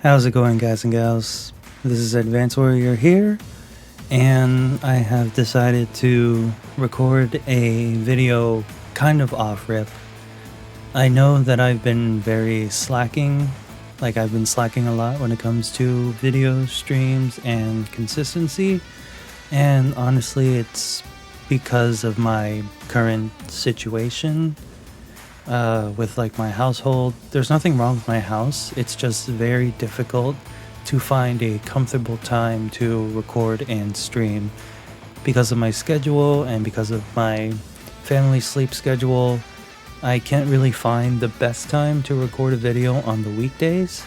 How's it going, guys and gals? This is Advanced Warrior here, and I have decided to record a video kind of off rip. I know that I've been very slacking, I've been slacking a lot when it comes to video streams and consistency, and honestly it's because of my current situation. With my household. There's nothing wrong with my house, it's just very difficult to find a comfortable time to record and stream because of my schedule and because of my family sleep schedule. I can't really find the best time to record a video on the weekdays,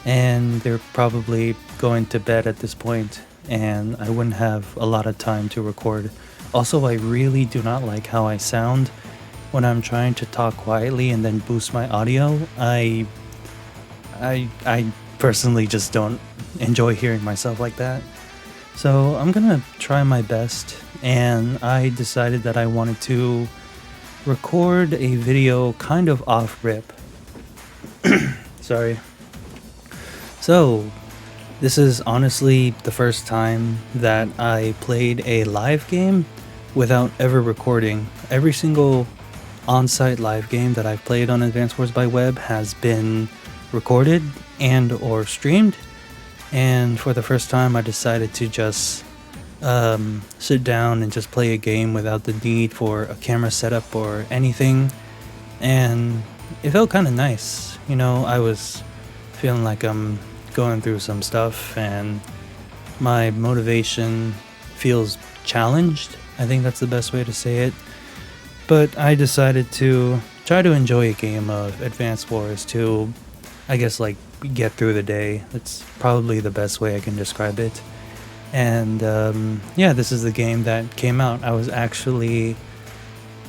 and they're probably going to bed at this point, and I wouldn't have a lot of time to record. Also, I really do not like how I sound when I'm trying to talk quietly and then boost my audio. I personally just don't enjoy hearing myself like that. So I'm gonna try my best, and I decided that I wanted to record a video kind of off rip. Sorry. So this is honestly the first time that I played a live game without ever recording. Every single on-site live game that I've played on Advanced Wars by Web has been recorded and or streamed, and for the first time I decided to just sit down and just play a game without the need for a camera setup or anything, and it felt kind of nice. You know, I was feeling like I'm going through some stuff and my motivation feels challenged. I think that's the best way to say it. But I decided to try to enjoy a game of Advanced Wars to, I guess, get through the day. That's probably the best way I can describe it. And yeah, this is the game that came out. I was actually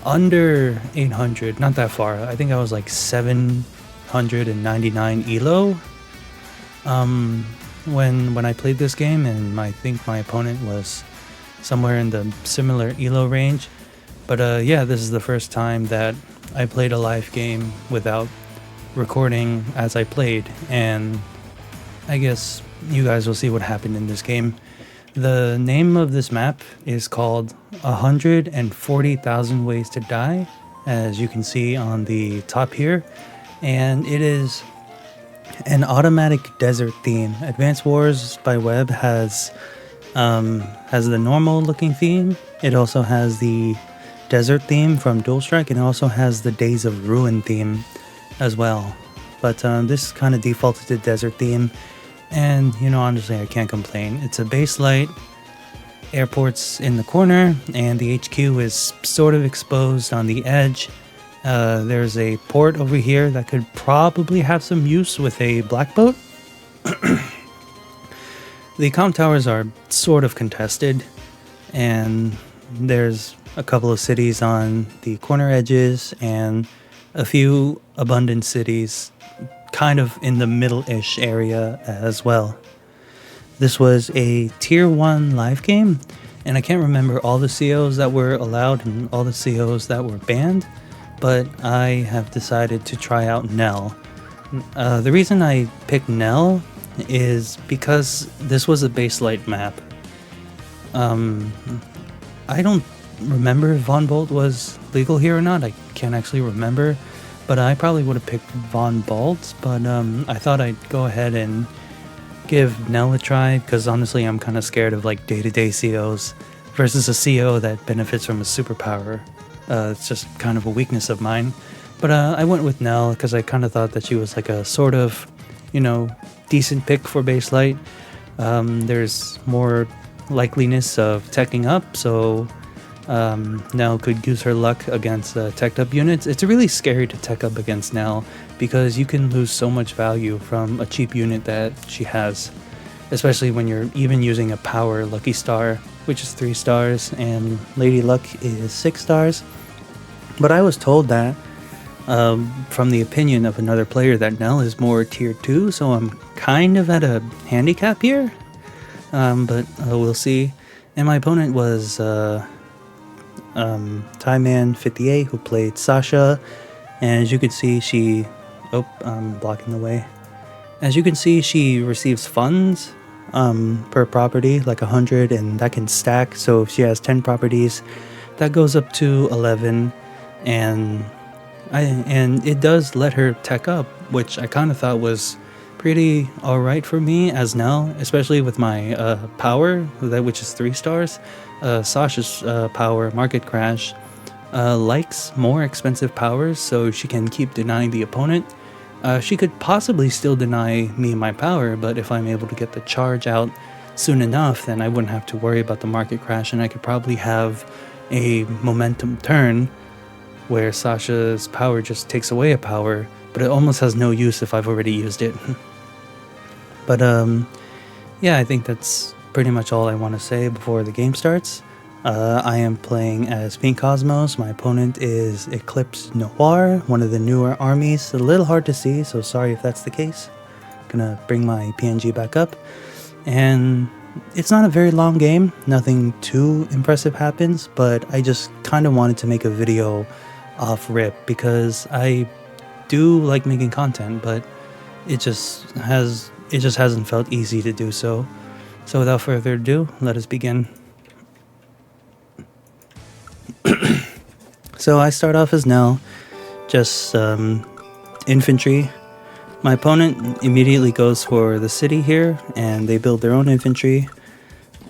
under 800, not that far. I think I was 799 elo when I played this game, and I think my opponent was somewhere in the similar elo range. But yeah, this is the first time that I played a live game without recording as I played, and I guess you guys will see what happened in this game. The name of this map is called 140,000 Ways to Die, as you can see on the top here, and it is an automatic desert theme. Advanced Wars by Web has the normal looking theme. It also has the desert theme from Dual Strike, and it also has the Days of Ruin theme as well. But this kind of defaulted to desert theme, and you know, honestly, I can't complain. It's a base light, airport's in the corner, and the HQ is sort of exposed on the edge. There's a port over here that could probably have some use with a black boat. The comm towers are sort of contested, and there's a couple of cities on the corner edges and a few abundant cities kind of in the middle-ish area as well. This was a tier 1 live game, and I can't remember all the COs that were allowed and all the COs that were banned, but I have decided to try out Nell. The reason I picked Nell is because this was a base light map. I don't remember if Von Bolt was legal here or not. I can't actually remember, but I probably would have picked Von Bolt, but I thought I'd go ahead and give Nell a try, because honestly I'm kind of scared of day-to-day COs versus a CO that benefits from a superpower. It's just kind of a weakness of mine, but I went with Nell because I kind of thought that she was a sort of, decent pick for base light. There's more likeliness of teching up, so Nell could use her luck against teched up units. It's really scary to tech up against Nell because you can lose so much value from a cheap unit that she has, especially when you're even using a power Lucky Star, which is 3 stars, and Lady Luck is 6 stars. But I was told that from the opinion of another player that Nell is more tier 2, so I'm kind of at a handicap here, but we'll see. And my opponent was Tyman58, who played Sasha, and as you can see, she... Oh, I'm blocking the way. As you can see, she receives funds per property, like 100, and that can stack. So if she has 10 properties, that goes up to 11, and it does let her tech up, which I kind of thought was pretty alright for me as Nell, especially with my power, which is 3 stars. Sasha's power, Market Crash, likes more expensive powers, so she can keep denying the opponent. She could possibly still deny me my power, but if I'm able to get the charge out soon enough, then I wouldn't have to worry about the Market Crash, and I could probably have a momentum turn where Sasha's power just takes away a power, but it almost has no use if I've already used it. But yeah, I think that's pretty much all I want to say before the game starts. I am playing as Pink Cosmos. My opponent is Eclipse Noir, one of the newer armies. A little hard to see, so sorry if that's the case. Gonna bring my PNG back up. And it's not a very long game. Nothing too impressive happens, but I just kind of wanted to make a video off rip because I do like making content, but it just hasn't felt easy to do so. So without further ado, let us begin. So I start off as Nell, just infantry. My opponent immediately goes for the city here, and they build their own infantry.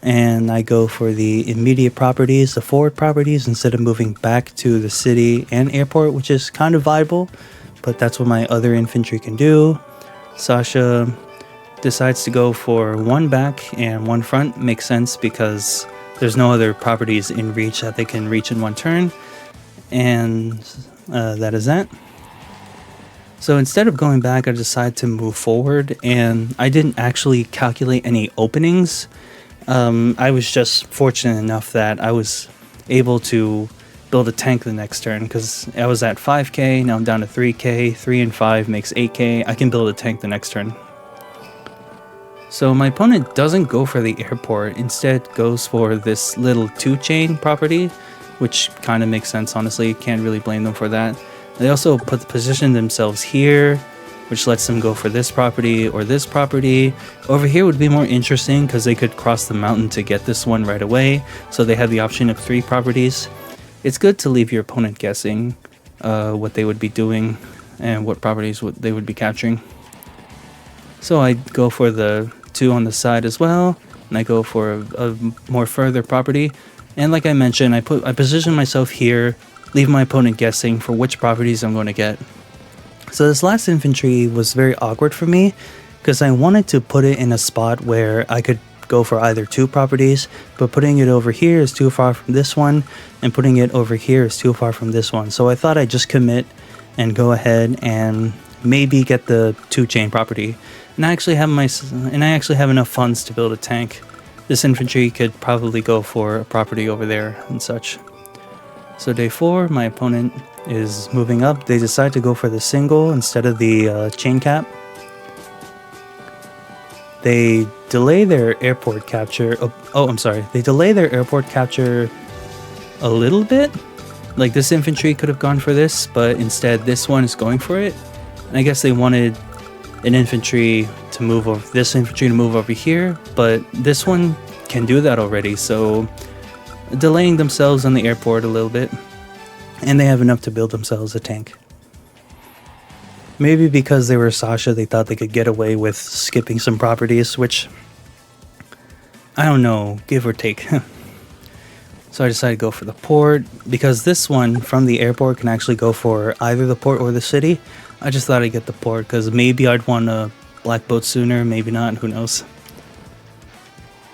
And I go for the immediate properties, the forward properties, instead of moving back to the city and airport, which is kind of viable, but that's what my other infantry can do. Sasha decides to go for 1 back and 1 front. Makes sense because there's no other properties in reach that they can reach in 1 turn. And that is that. So instead of going back, I decided to move forward, and I didn't actually calculate any openings. I was just fortunate enough that I was able to build a tank the next turn, because I was at 5k, now I'm down to 3k, 3 and 5 makes 8k, I can build a tank the next turn. So my opponent doesn't go for the airport, instead goes for this little 2-chain property, which kind of makes sense, honestly, can't really blame them for that. They also position themselves here, which lets them go for this property or this property. Over here would be more interesting because they could cross the mountain to get this one right away, so they have the option of 3 properties. It's good to leave your opponent guessing what they would be doing and what properties they would be capturing. So I go for the 2 on the side as well, and I go for a more further property. And like I mentioned, I position myself here, leave my opponent guessing for which properties I'm going to get. So this last infantry was very awkward for me because I wanted to put it in a spot where I could go for either 2 properties, but putting it over here is too far from this one, and putting it over here is too far from this one. So I thought I'd just commit and go ahead and maybe get the 2-chain property. And I actually have enough funds to build a tank. This infantry could probably go for a property over there and such. So day 4, my opponent is moving up. They decide to go for the single instead of the chain cap. They delay their airport capture. They delay their airport capture a little bit. Like, this infantry could have gone for this, but instead this one is going for it. And I guess they wanted an infantry to move over, this infantry to move over here, but this one can do that already, so delaying themselves on the airport a little bit, and they have enough to build themselves a tank. Maybe because they were Sasha, they thought they could get away with skipping some properties, which, I don't know, give or take. So I decided to go for the port, because this one from the airport can actually go for either the port or the city. I just thought I'd get the port, because maybe I'd want a black boat sooner, maybe not, who knows.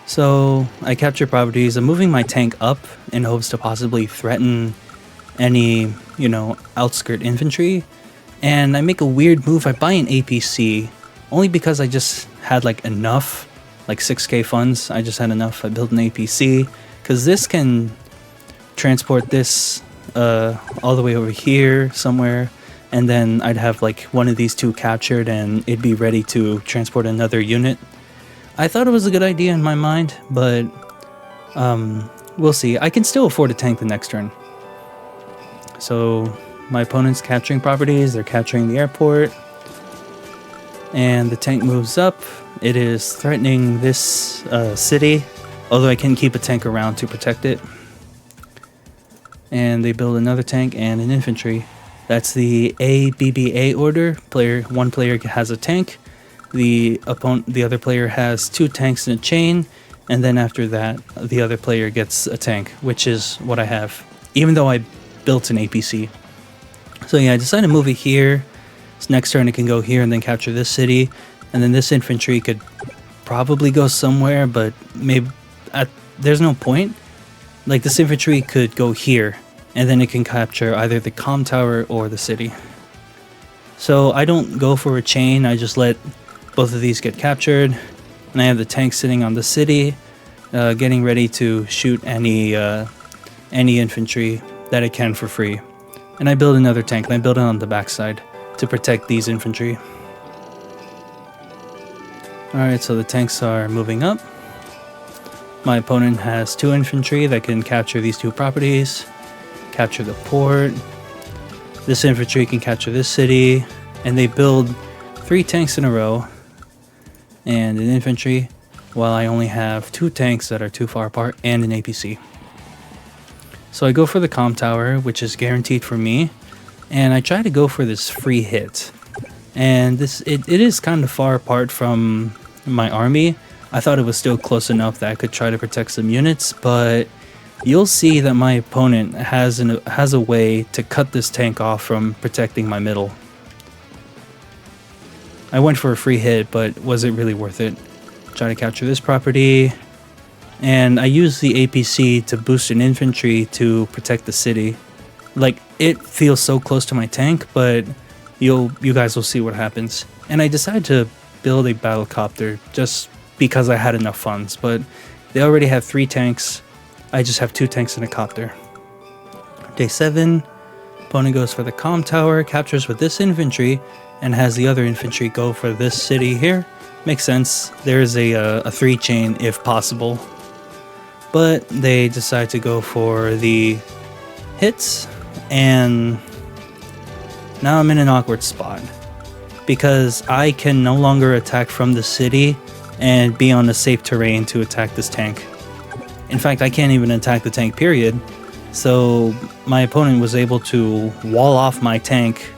So I capture properties. I'm moving my tank up in hopes to possibly threaten any, outskirt infantry. And I make a weird move. I buy an APC only because I just had enough, 6k funds. I just had enough. I built an APC because this can transport this all the way over here somewhere. And then I'd have one of these 2 captured and it'd be ready to transport another unit. I thought it was a good idea in my mind, but we'll see. I can still afford a tank the next turn. So my opponent's capturing properties, they're capturing the airport. And the tank moves up. It is threatening this city, although I can keep a tank around to protect it. And they build another tank and an infantry. That's the ABBA order. One player has a tank. The other player has 2 tanks in a chain, and then after that, the other player gets a tank, which is what I have, even though I built an APC. So yeah, I decided to move it here. So next turn it can go here and then capture this city, and then this infantry could probably go somewhere, but maybe there's no point. Like, this infantry could go here, and then it can capture either the comm tower or the city. So I don't go for a chain, I just let both of these get captured, and I have the tank sitting on the city, getting ready to shoot any infantry that it can for free. And I build another tank, and I build it on the backside to protect these infantry. Alright, so the tanks are moving up. My opponent has 2 infantry that can capture these 2 properties, capture the port. This infantry can capture this city, and they build 3 tanks in a row and an infantry, while I only have 2 tanks that are too far apart and an APC. So I go for the comm tower, which is guaranteed for me, and I try to go for this free hit. And it is kind of far apart from my army. I thought it was still close enough that I could try to protect some units, but you'll see that my opponent has a way to cut this tank off from protecting my middle. I went for a free hit, but was it really worth it? Try to capture this property, and I use the APC to boost an infantry to protect the city. Like, it feels so close to my tank, but you guys will see what happens. And I decided to build a battlecopter just because I had enough funds, but they already have 3 tanks. I just have 2 tanks and a copter. Day 7, opponent goes for the comm tower, captures with this infantry, and has the other infantry go for this city here. Makes sense. There is a 3 chain if possible. But they decide to go for the hits, and now I'm in an awkward spot because I can no longer attack from the city and be on a safe terrain to attack this tank. In fact, I can't even attack the tank, period. So my opponent was able to wall off my tank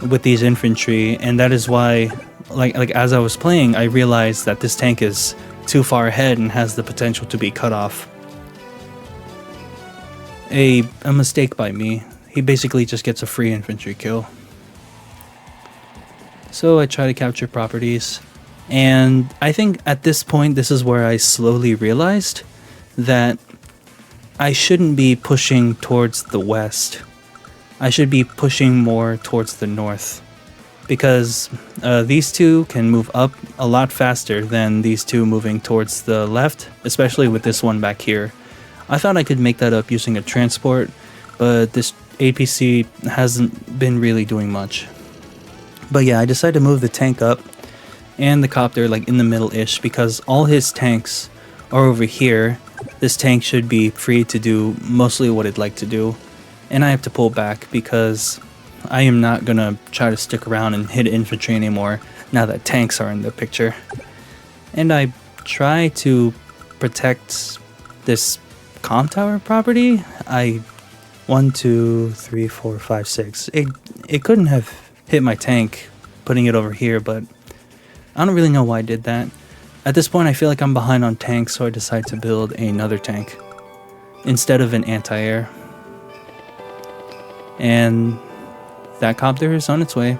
with these infantry, and that is why, like as I was playing, I realized that this tank is too far ahead and has the potential to be cut off. A mistake by me. He basically just gets a free infantry kill. So I try to capture properties, and I think at this point this is where I slowly realized that I shouldn't be pushing towards the west. I should be pushing more towards the north, because these 2 can move up a lot faster than these 2 moving towards the left, especially with this one back here. I thought I could make that up using a transport, but this APC hasn't been really doing much. But yeah, I decided to move the tank up and the copter like in the middle-ish, because all his tanks are over here. This tank should be free to do mostly what it'd like to do, and I have to pull back because I am not gonna try to stick around and hit infantry anymore now that tanks are in the picture. And I try to protect this comm tower property. 1, 2, 3, 4, 5, 6. It couldn't have hit my tank putting it over here, but I don't really know why I did that. At this point I feel like I'm behind on tanks, so I decide to build another tank instead of an anti-air. And that copter is on its way.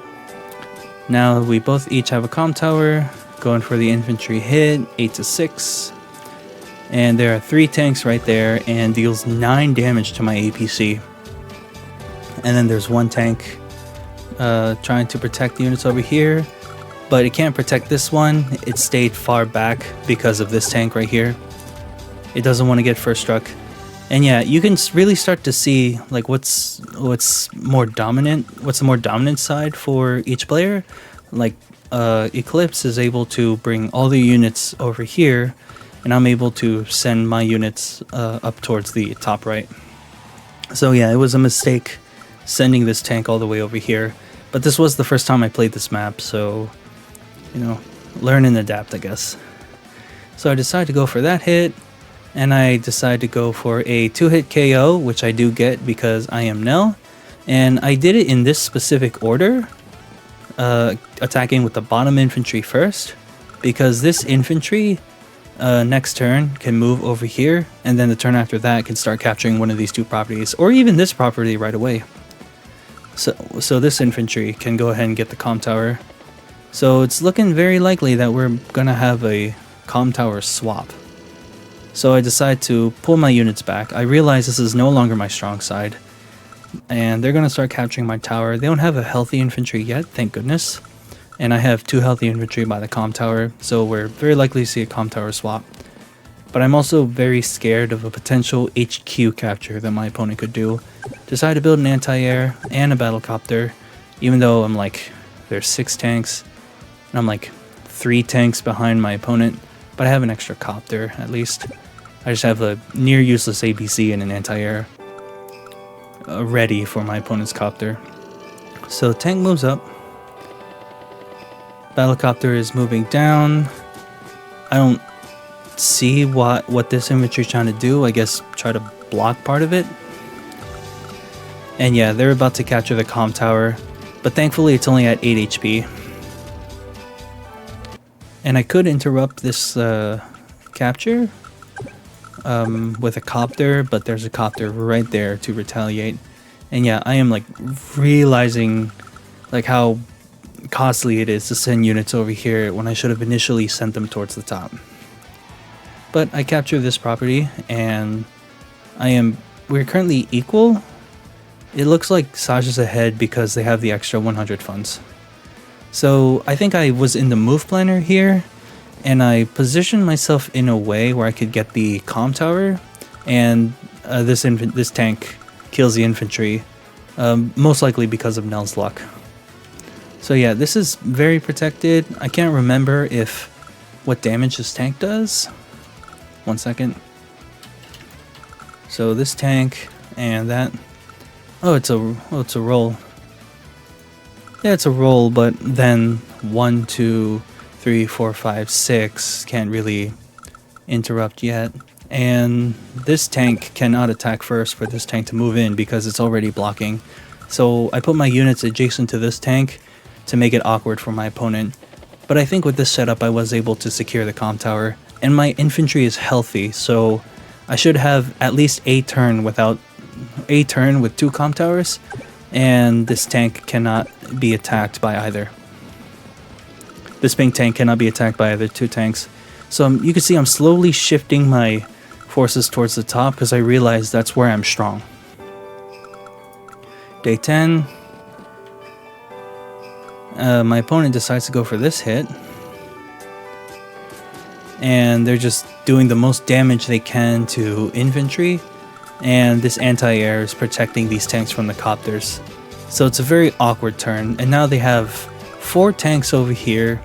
Now we both each have a comm tower, going for the infantry hit, 8 to 6. And there are 3 tanks right there, and deals 9 damage to my APC. And then there's 1 tank trying to protect the units over here, but it can't protect this one. It stayed far back because of this tank right here. It doesn't want to get first struck. And yeah, you can really start to see like what's more dominant, what's the more dominant side for each player. Like Eclipse is able to bring all the units over here, and I'm able to send my units up towards the top right. So yeah, it was a mistake sending this tank all the way over here, but this was the first time I played this map, so you know, learn and adapt, I guess. So I decide to go for that hit, and I decide to go for a 2-hit KO, which I do get because I am Nell. And I did it in this specific order, attacking with the bottom infantry first, because this infantry next turn can move over here, and then the turn after that can start capturing one of these two properties, or even this property right away. So this infantry can go ahead and get the comm tower. So it's looking very likely that we're gonna have a comm tower swap. So I decide to pull my units back. I realize this is no longer my strong side, and they're gonna start capturing my tower. They don't have a healthy infantry yet, thank goodness. And I have 2 healthy infantry by the comm tower, so we're very likely to see a comm tower swap. But I'm also very scared of a potential HQ capture that my opponent could do. Decide to build an anti-air and a battlecopter, even though I'm like, there's 6 tanks, and I'm like 3 tanks behind my opponent, but I have an extra copter at least. I just have a near useless ABC and an anti-air ready for my opponent's copter. So tank moves up. Battlecopter is moving down. I don't see what this infantry is trying to do. I guess try to block part of it. And yeah, they're about to capture the comm tower, but thankfully it's only at 8 HP. And I could interrupt this capture with a copter, but there's a copter right there to retaliate. And yeah, I am like realizing like how costly it is to send units over here when I should have initially sent them towards the top. But I capture this property, and we're currently equal. It looks like Sasha's ahead because they have the extra 100 funds. So I think I was in the move planner here, and I positioned myself in a way where I could get the comm tower, and this tank kills the infantry, most likely because of Nell's luck. So yeah, this is very protected. I can't remember what damage this tank does. 1 second. So this tank and that. Oh, it's a roll. Yeah, it's a roll, but then 1, 2, 3, 4, 5, 6 can't really interrupt yet. And this tank cannot attack first for this tank to move in because it's already blocking. So I put my units adjacent to this tank to make it awkward for my opponent. But I think with this setup I was able to secure the comm tower, and my infantry is healthy, so I should have at least a turn with 2 comm towers, and this tank cannot be attacked by either. This pink tank cannot be attacked by either 2 tanks. So you can see I'm slowly shifting my forces towards the top because I realize that's where I'm strong. Day 10. My opponent decides to go for this hit, and they're just doing the most damage they can to infantry, and this anti-air is protecting these tanks from the copters. So it's a very awkward turn, and now they have 4 tanks over here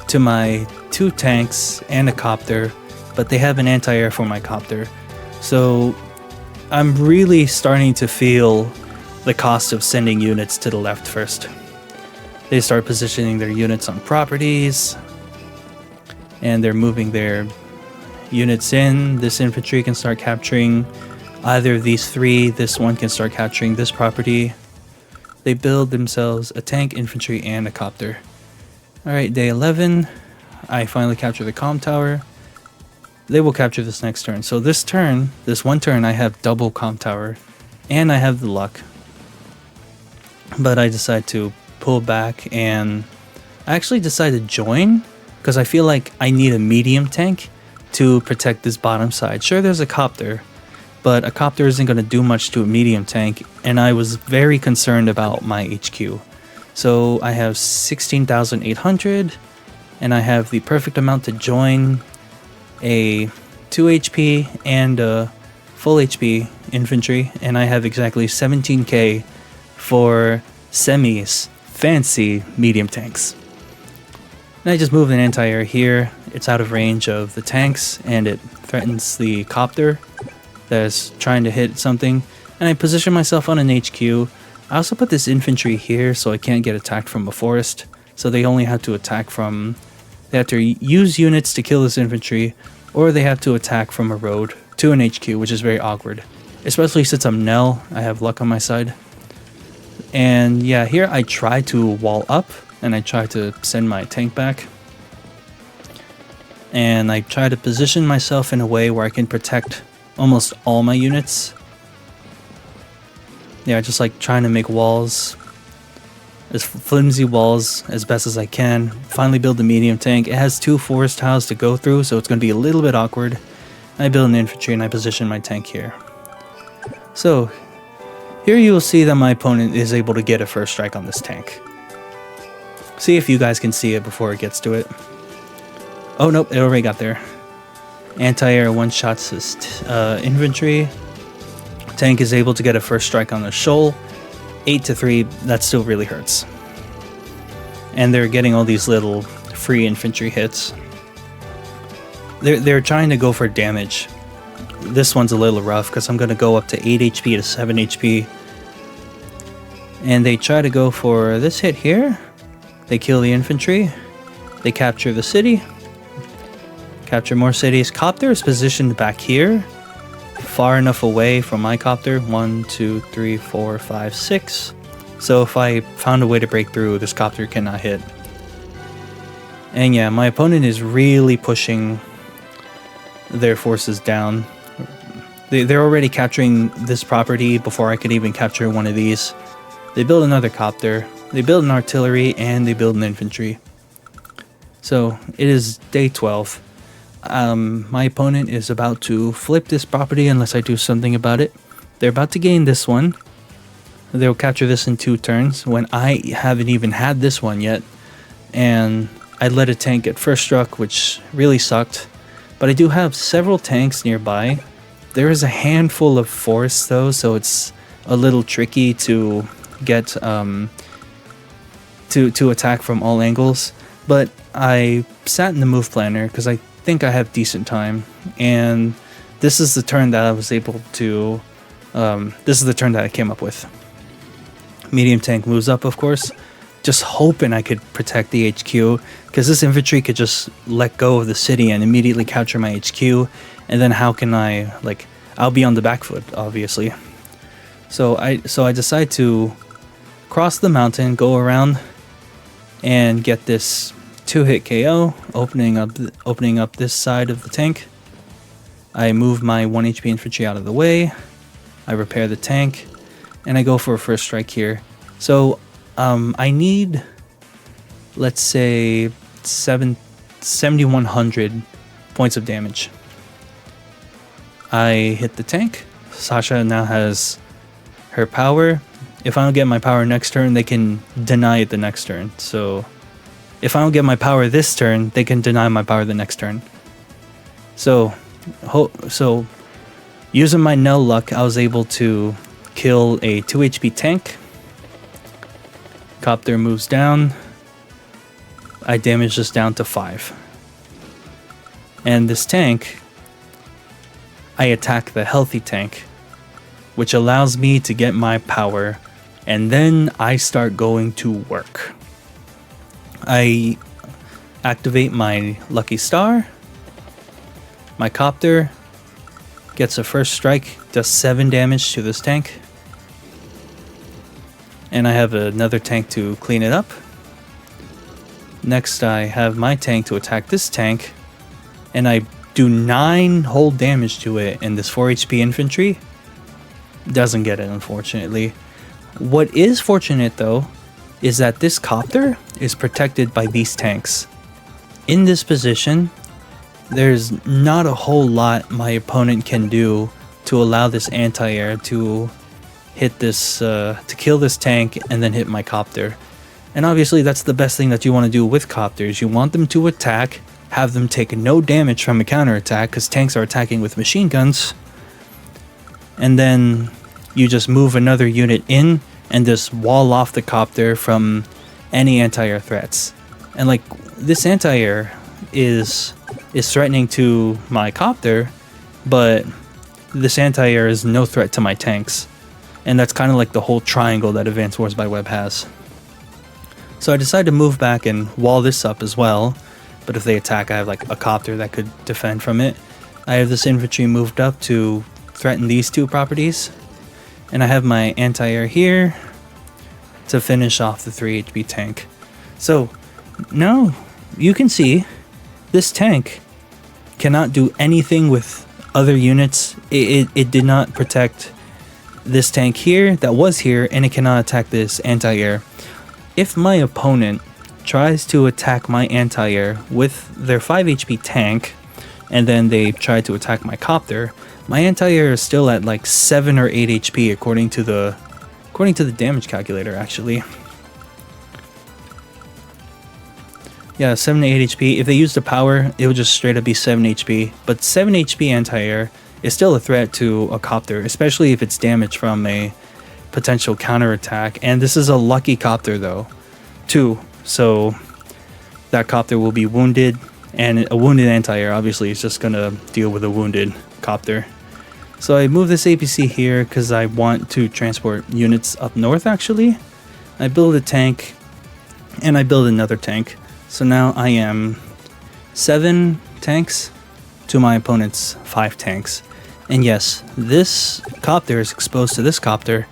to my 2 tanks and a copter, but they have an anti-air for my copter. So I'm really starting to feel the cost of sending units to the left first. They start positioning their units on properties, and they're moving their units in. This infantry can start capturing either of these 3. This one can start capturing this property. They build themselves a tank, infantry, and a copter. Alright, day 11. I finally capture the comm tower. They will capture this next turn. So this one turn, I have double comm tower, and I have the luck. But I decide to pull back, and I actually decide to join because I feel like I need a medium tank to protect this bottom side. Sure, there's a copter, but a copter isn't going to do much to a medium tank, and I was very concerned about my HQ. So I have 16,800, and I have the perfect amount to join a 2 HP and a full HP infantry, and I have exactly 17k for semis, fancy medium tanks. And I just move an anti-air here. It's out of range of the tanks, and it threatens the copter that's trying to hit something. And I position myself on an HQ. I also put this infantry here so I can't get attacked from a forest. So they only have to attack from They have to use units to kill this infantry, or they have to attack from a road to an HQ, which is very awkward. Especially since I'm Nell, I have luck on my side. And yeah, here I try to wall up, and I try to send my tank back. And I try to position myself in a way where I can protect almost all my units. Yeah, just like trying to make walls, as flimsy walls as best as I can. Finally build the medium tank. It has 2 forest tiles to go through, so it's going to be a little bit awkward. I build an infantry and I position my tank here. So here you will see that my opponent is able to get a first strike on this tank. See if you guys can see it before it gets to it. Oh nope, it already got there. Anti-air one-shots his infantry. Tank is able to get a first strike on the shoal. 8-3, that still really hurts. And they're getting all these little free infantry hits. They're trying to go for damage. This one's a little rough because I'm going to go up to 8 HP to 7 HP. And they try to go for this hit here. They kill the infantry. They capture the city. Capture more cities. Copter is positioned back here, far enough away from my copter. 1, 2, 3, 4, 5, 6. So if I found a way to break through, this copter cannot hit. And yeah, my opponent is really pushing their forces down. They're already capturing this property before I could even capture one of these. They build another copter, they build an artillery, and they build an infantry. So it is day 12. My opponent is about to flip this property unless I do something about it. They're about to gain this one. They'll capture this in 2 turns when I haven't even had this one yet. And I let a tank get first struck, which really sucked. But I do have several tanks nearby. There is a handful of forests though, so it's a little tricky to get to attack from all angles. But I sat in the move planner because I think I have decent time, and this is the turn that I was able to this is the turn that I came up with. Medium tank moves up, of course, just hoping I could protect the HQ, because this infantry could just let go of the city and immediately capture my HQ, and then how can I, like, I'll be on the back foot, obviously. So I decide to cross the mountain, go around, and get this 2-hit KO, opening up this side of the tank. I move my 1 HP infantry out of the way. I repair the tank, and I go for a first strike here. So I need, let's say, 7,100 points of damage. I hit the tank. Sasha now has her power. If I don't get my power next turn, they can deny it the next turn. So if I don't get my power this turn, they can deny my power the next turn. So using my Nell luck, I was able to kill a 2 HP tank. Copter moves down. I damage this down to 5. And this tank, I attack the healthy tank, which allows me to get my power, and then I start going to work. I activate my lucky star. My copter gets a first strike, does 7 damage to this tank. And I have another tank to clean it up. Next I have my tank to attack this tank, and I do 9 whole damage to it, and this 4 HP infantry doesn't get it, unfortunately. What is fortunate though is that this copter is protected by these tanks. In this position, there's not a whole lot my opponent can do to allow this anti-air to hit this, to kill this tank and then hit my copter. And obviously that's the best thing that you want to do with copters. You want them to attack, have them take no damage from a counterattack, because tanks are attacking with machine guns. And then you just move another unit in and just wall off the copter from any anti-air threats. And like, this anti-air is threatening to my copter, but this anti-air is no threat to my tanks. And that's kind of like the whole triangle that Advanced Wars by Web has. So I decided to move back and wall this up as well. but if they attack, I have like a copter that could defend from it. I have this infantry moved up to threaten these two properties, and I have my anti-air here to finish off the 3 HP tank. So now you can see this tank cannot do anything with other units. It did not protect this tank here that was here, and it cannot attack this anti-air. If my opponent tries to attack my anti-air with their 5 HP tank, and then they try to attack my copter, my anti-air is still at like 7 or 8 HP according to the damage calculator, actually. Yeah, 7 to 8 HP. If they use the power, it would just straight up be 7 HP. But 7 HP anti-air is still a threat to a copter, especially if it's damaged from a potential counterattack. And this is a lucky copter though, too. So that copter will be wounded, and a wounded anti-air obviously is just gonna deal with a wounded copter. So I move this APC here because I want to transport units up north actually. I build a tank, and I build another tank. So now I am 7 tanks to my opponent's 5 tanks. And yes, this copter is exposed to this copter,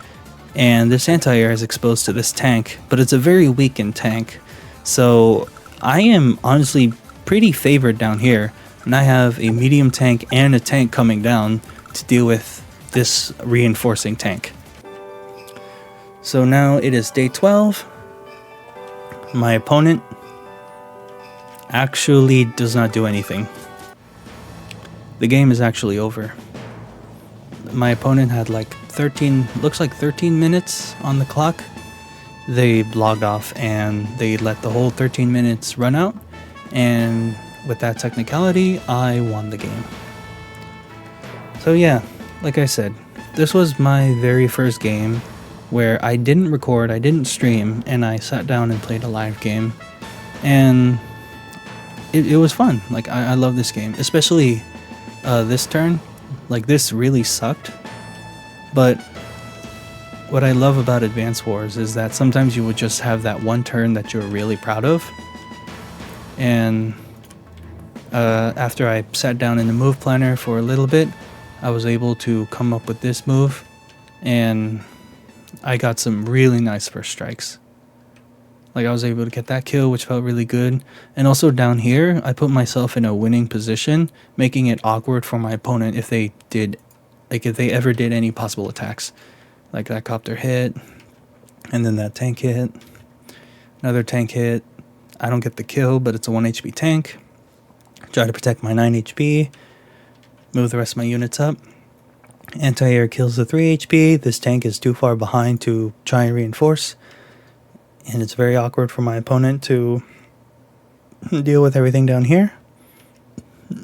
and this anti-air is exposed to this tank, but it's a very weakened tank. So I am honestly pretty favored down here, and I have a medium tank and a tank coming down to deal with this reinforcing tank. So now it is day 12. My opponent actually does not do anything. The game is actually over. My opponent had like 13 minutes on the clock. They logged off and they let the whole 13 minutes run out, and with that technicality, I won the game. So yeah, like I said, this was my very first game where I didn't record, I didn't stream, and I sat down and played a live game, and it was fun. Like I love this game, especially this turn. Like this really sucked, but what I love about Advance Wars is that sometimes you would just have that one turn that you're really proud of, and after I sat down in the move planner for a little bit, I was able to come up with this move, and I got some really nice first strikes. Like I was able to get that kill, which felt really good. And also down here, I put myself in a winning position, making it awkward for my opponent if they ever did any possible attacks. Like that copter hit, and then that tank hit, another tank hit. I don't get the kill, but it's a 1 HP tank. Try to protect my 9 HP, move the rest of my units up. Anti-air kills the 3 HP. This tank is too far behind to try and reinforce, and it's very awkward for my opponent to deal with everything down here.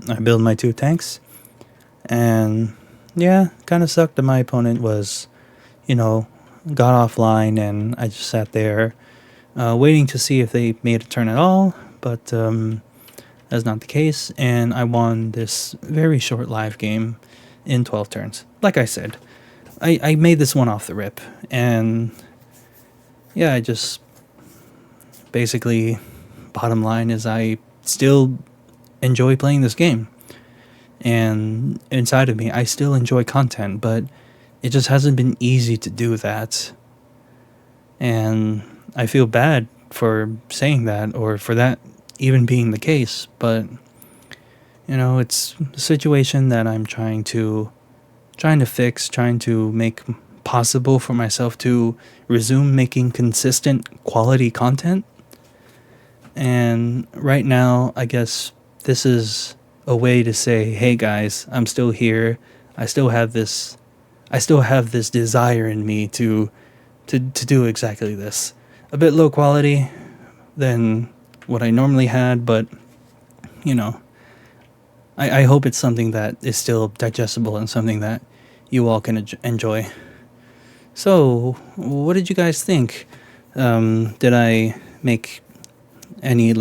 I build my 2 tanks, and yeah, kind of sucked that my opponent was, got offline, and I just sat there waiting to see if they made a turn at all, but that's not the case, and I won this very short live game in 12 turns. Like I said, I made this one off the rip, and yeah, I just basically, bottom line is I still enjoy playing this game, and inside of me I still enjoy content, but it just hasn't been easy to do that, and I feel bad for saying that, or for that even being the case, but it's a situation that I'm trying to fix, trying to make possible for myself to resume making consistent quality content. And right now, I guess this is a way to say, hey guys, I'm still here. I still have this desire in me to do exactly this. A bit low quality than what I normally had, but I hope it's something that is still digestible and something that you all can enjoy. So, what did you guys think? Did I make any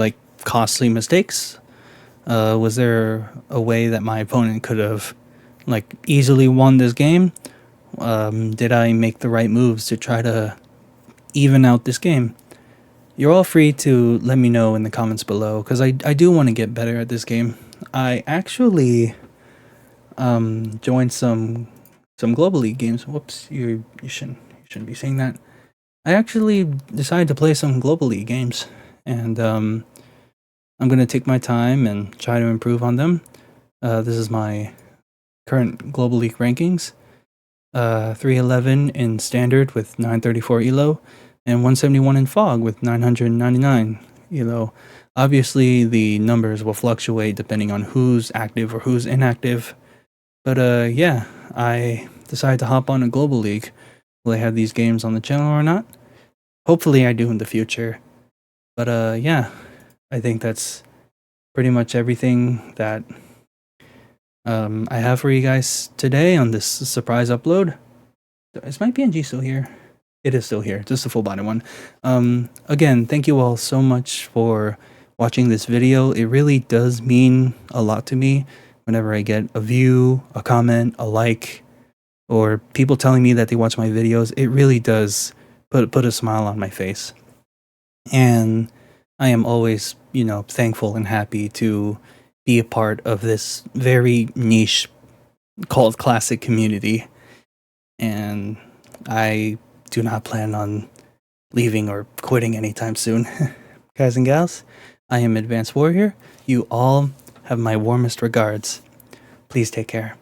costly mistakes? Was there a way that my opponent could have easily won this game? Did I make the right moves to try to even out this game? you're all free to let me know in the comments below, because I do want to get better at this game. I actually joined some Global League games. Whoops, you shouldn't be saying that. I actually decided to play some Global League games, and I'm gonna take my time and try to improve on them. This is my current Global League rankings. 311 in Standard with 934 elo, and 171 in Fog with 999 elo. Obviously, the numbers will fluctuate depending on who's active or who's inactive. But yeah, I decided to hop on a Global League. Will I have these games on the channel or not? Hopefully I do in the future. But yeah, I think that's pretty much everything that I have for you guys today on this surprise upload. Is my PNG still here? It is still here, just a full body one. Again, thank you all so much for watching this video. It really does mean a lot to me whenever I get a view, a comment, a like, or people telling me that they watch my videos. It really does put a smile on my face. And I am always, thankful and happy to be a part of this very niche called classic community. And I do not plan on leaving or quitting anytime soon. Guys and gals, I am Advanced Warrior. You all have my warmest regards. Please take care.